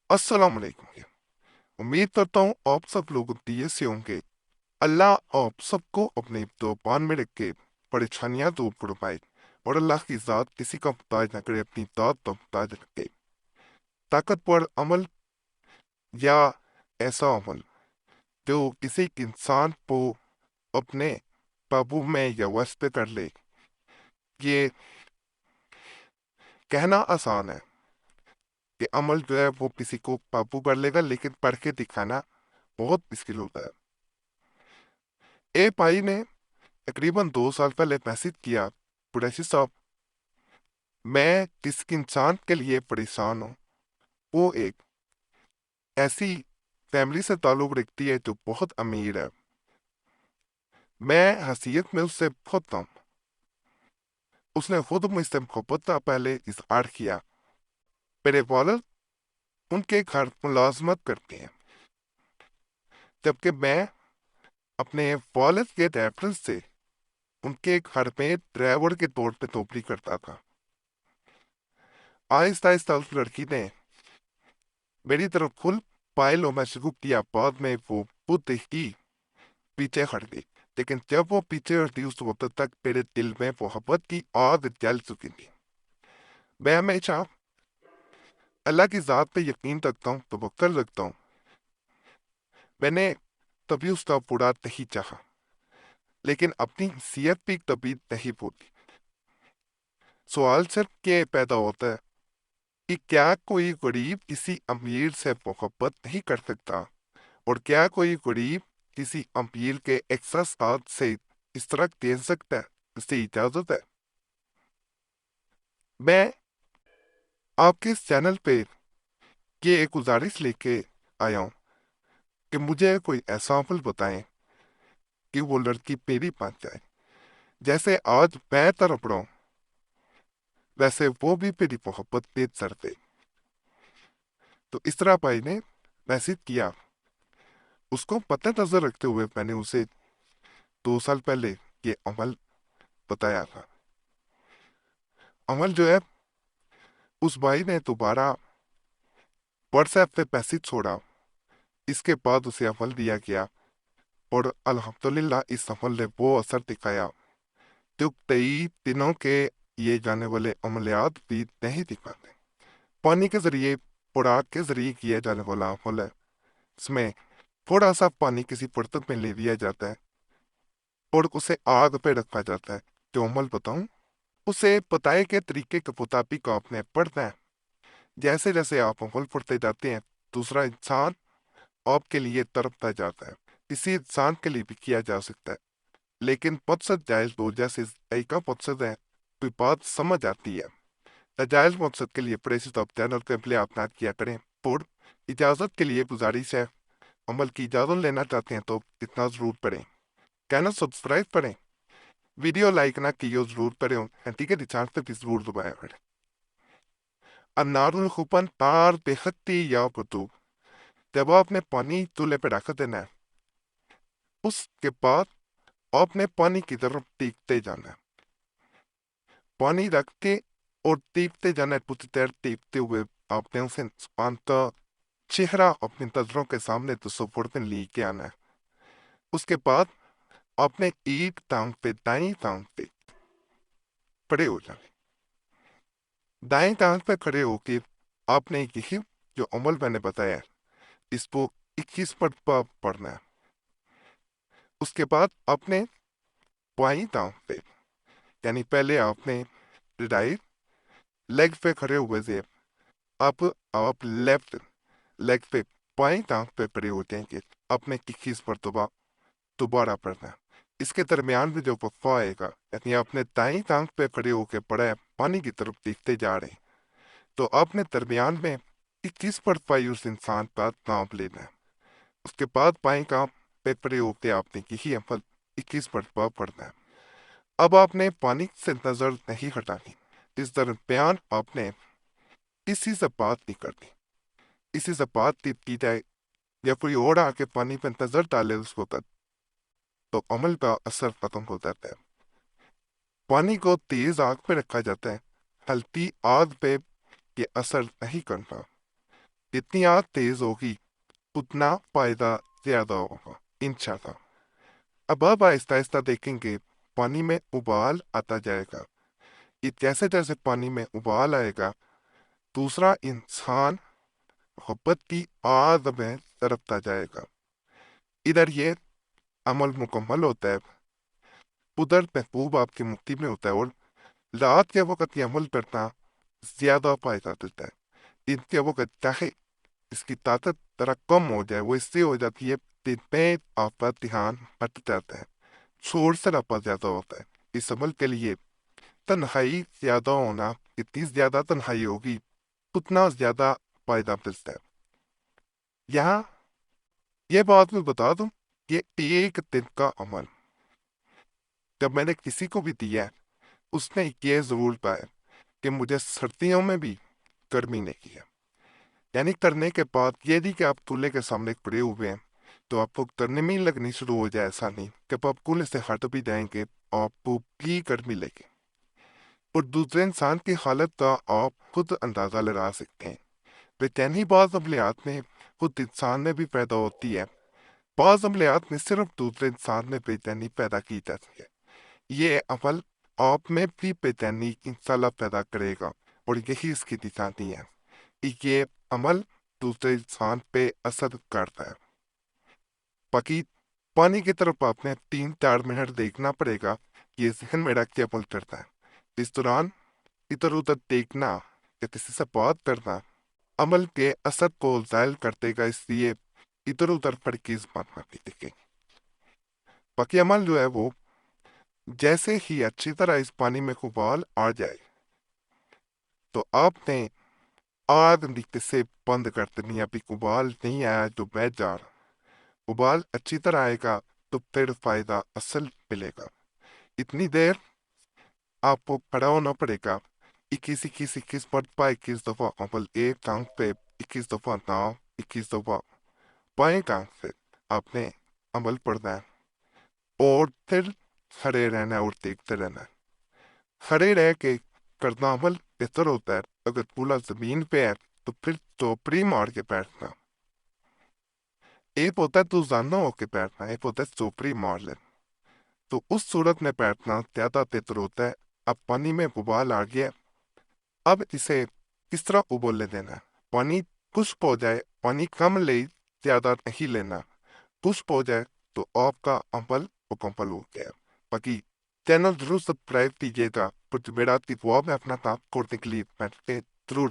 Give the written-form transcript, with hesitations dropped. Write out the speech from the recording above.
अस्सलाम वालेकुम। उम्मीद करता हूँ आप सब लोग दिए से होंगे। अल्लाह आप सबको अपने दुआन में रख के परेशानियां दूर फरमाए और अल्लाह की ज़ात किसी का मुहताज न करे, अपनी ज़ात तो मुहताज रखे। ताकतवर अमल या ऐसा अमल जो किसी इंसान को अपने काबू में या वश पे कर ले, ये कहना आसान है कि अमल जो है वो किसी को काबू कर लेगा, लेकिन पढ़ के दिखाना बहुत मुश्किल होता है। ए भाई ने तकरीबन 2 साल पहले मैसेज किया, कुरैशी साहब मैं किस इंसान के लिए परेशान हूँ। वो एक ऐसी फैमिली से ताल्लुक रखती है जो बहुत अमीर है। मैं हसीयत में उससे बहुत कम। उसने खुद मुझसे मोहब्बत का पहले इजहार किया। मेरे वालिद उनके घर मुलाजमत करते हैं, जबकि मैं अपने वालिद के रेफरेंस से उनके घर में ड्राइवर के तौर पे नौकरी करता था। आहिस्ता आहिस्ता उस लड़की ने मेरी तरफ फुल पायल होना शुरू किया। बाद में वो खुद ही पीछे हट गई, लेकिन जब वो पीछे हटी उस वक्त तक मेरे दिल में मोहब्बत की आग जल चुकी थी। मैं हमेशा अल्लाह की ज़ात पे यकीन रखता हूँ, तवक्कुल रखता हूँ। मैंने कभी उसका बुरा नहीं चाहा, लेकिन अपनी सीयत भी कभी नहीं भूली। सवाल सिर्फ ये पैदा होता है कि क्या कोई गरीब किसी अमीर से मोहब्बत नहीं कर सकता, और क्या कोई गरीब किसी अमीर के एहसास से इस तरह दे सकता है। इससे इजाजत है। मैं आपके इस चैनल पे ये एक गुजारिश लेके आया हूँ कि मुझे कोई ऐसा अमल बताएं कि वो लड़की मेरी बन जाए। जैसे आज मैं तड़प रहा हूँ, वैसे वो भी मेरी मोहब्बत तेज कर दे। तो इस तरह भाई ने मैसेज किया। उसको पता नजर रखते हुए मैंने उसे 2 साल पहले ये अमल बताया था। अमल जो है, उस भाई ने दोबारा व्हाट्सएप पे मैसेज छोड़ा। इसके बाद उसे अमल दिया गया, और अल्हम्दुलिल्लाह इस अमल ने वो असर दिखाया जो कई दिनों के ये जाने वाले अमलियात भी नहीं दिखाते। पानी के जरिए और आग के जरिए किया जाने वाला अमल है। इसमें थोड़ा सा पानी किसी बर्तन में ले लिया जाता है और उसे आग पे रखा जाता है। जो अमल बताऊं, उसे बताए के तरीके के मुताबिक आपने पढ़ना है। जैसे जैसे आप अमल पढ़ते जाते हैं, दूसरा इंसान आपके लिए तड़पता जाता है। किसी इंसान के लिए भी किया जा सकता है, लेकिन मकसद जायज हो। जैसे का मकसद है, कोई बात समझ आती है। नाजायज मकसद के लिए प्रेसिस ऑफ चैनल को अपने आप ना किया करें। और इजाजत के लिए गुजारिश है, अमल की इजाजत लेना चाहते हैं तो इतना जरूर पढ़ें। चैनल सब्सक्राइब करें, वीडियो लाइक ना की जरूर करें, घंटी के निशान पे भी जरूर दबाया करें। अनारुल खुपन तार बेखती या बतू, जब आपने पानी चूल्हे पे रख देना है, उसके बाद आपने पानी की तरफ टीपते जाना है। पानी रख के और टीपते जाना है। कुछ देर टीपते हुए आपने उसे अंत चेहरा अपनी नजरों के सामने तस्वुर में लेके आना है। उसके बाद आपने एक टांग पे, दाई टांग पे खड़े हो जाना है। दाएं टांग पे खड़े होके आपने यही जो अमल मैंने बताया है, इसको 21 बार पढ़ना है। उसके बाद आपने बाई टांग पे, यानी पहले आपने राइट लेग पे खड़े हुए थे, अब आप लेफ्ट लेग पे बाएं टांग पे खड़े हो जाएंगे। आपने 21 बार दोबारा पढ़ना है। इसके दरमियान में जो वक्फा आएगा, यानी आपने दाई टांग पे खड़े होकर पढ़ा है, पानी की तरफ देखते जा रहे हैं, तो आपने दरमियान में 21 मरतबा उस इंसान का नाम लेना है। उसके बाद बाएं टांग पे खड़े होकर आपने यही अमल 21 मरतबा पढ़ना है। अब आपने पानी से नजर नहीं हटानी। इस दरमियान आपने किसी से बात नहीं करनी। किसी से बात की जाए या कोई और आके पानी पे नजर डाले उस वक्त, तो अमल का असर खत्म हो जाता है। पानी को तेज आग पे रखा जाता है। हल्की आग पे ये असर नहीं करता। جتنی آگ تیز ہوگی اتنا فائدہ زیادہ ہوگا انشاءاللہ۔ اب آپ آہستہ آہستہ دیکھیں گے پانی میں ابال آتا جائے گا۔ یہ جیسے جیسے پانی میں ابال آئے گا دوسرا انسان محبت کی آگ میں تڑپتا جائے گا۔ ادھر یہ عمل مکمل ہوتا ہے، ادھر محبوب آپ کے مٹھی میں ہوتا ہے، اور رات کے وقت یہ عمل کرنا زیادہ فائدہ دیتا ہے۔ دن کے وقت چاہے اس کی طاقت ذرا کم ہو جائے، وہ اس سے ہو جاتی ہے دن میں آپ کا دھیان ہٹ جاتا ہے، شور شرابہ زیادہ ہوتا ہے۔ اس عمل کے لیے تنہائی زیادہ ہونا، جتنی زیادہ تنہائی ہوگی اتنا زیادہ فائدہ ملتا ہے۔ یہاں یہ بات میں بتا دوں، یہ ایک دن کا عمل جب میں نے کسی کو بھی دیا ہے اس نے یہ ضرور پایا کہ مجھے سردیوں میں بھی گرمی نہیں کیا، یعنی کرنے کے بعد یہ نہیں کہ آپ چولہے کے سامنے کھڑے ہوئے ہیں تو آپ کو ترنمی لگنی شروع ہو جائے، ایسا نہیں کہ آپ چولہے سے ہٹ بھی جائیں گے آپ کو بھی گرمی لگے، اور دوسرے انسان کی حالت کا آپ خود اندازہ لگا سکتے ہیں۔ بے چینی بعض عملیات میں خود انسان میں بھی پیدا ہوتی ہے، بعض عملیات میں صرف دوسرے انسان میں بے چینی پیدا کی جاتی ہے۔ یہ عمل آپ میں بھی بے چینی انشاءاللہ پیدا کرے گا، اور یہی اس کی نشانی ہے۔ یہ عمل دوسرے انسان پہ اثر کرتا ہے۔ باقی پانی کی طرف آپ نے 3-4 منٹ دیکھنا پڑے گا، یہ ذہن میں رکھ کے عمل کرتا ہے۔ اس دوران ادھر ادھر دیکھنا یا کسی سے بات کرنا عمل کے اثر کو زائل کر دے گا، اس لیے ادھر ادھر فرقیز ماننا بھی دیکھیں۔ باقی عمل جو ہے وہ جیسے ہی اچھی طرح اس پانی میں ابال آ جائے تو آپ نے آگ نیچے سے بند کر دینی۔ ابھی ابال نہیں آیا تو بیٹھ جا رہا، ابال اچھی طرح آئے گا تو پھر فائدہ اصل ملے گا۔ اتنی دیر آپ کو کھڑا ہونا پڑے گا، 21 مرتبہ 21 دفعہ عمل، ایک ٹانگ پہ 21 دفعہ ناؤ، 21 دفعہ بائیں ٹانگ سے آپ نے عمل پڑھنا ہے، اور پھر کھڑے رہنا ہے اور دیکھتے رہنا ہے۔ کھڑے رہ کے کرنا عمل بہتر ہوتا ہے، اگر پورا زمین پہ ہے تو پھر چوپڑی مار کے بیٹھنا۔ ایک ہوتا ہے تو زاننا ہو کے بیٹھنا، ایک ہوتا ہے چوپڑی مار لینا، تو اس صورت میں بیٹھنا زیادہ بہتر ہوتا ہے۔ اب پانی میں ابال آ گیا، اب اسے کس طرح ابولنے دینا ہے؟ پانی خشک ہو جائے، پانی کم لے، زیادہ نہیں لینا، خشک ہو جائے تو آپ کا عمل مکمل ہو گیا۔ باقی چینل ضرور سبسکرائب کیجیے گا، پر جمعرات کی دعا میں اپنا نام چھوڑنے کے لیے میں ضرور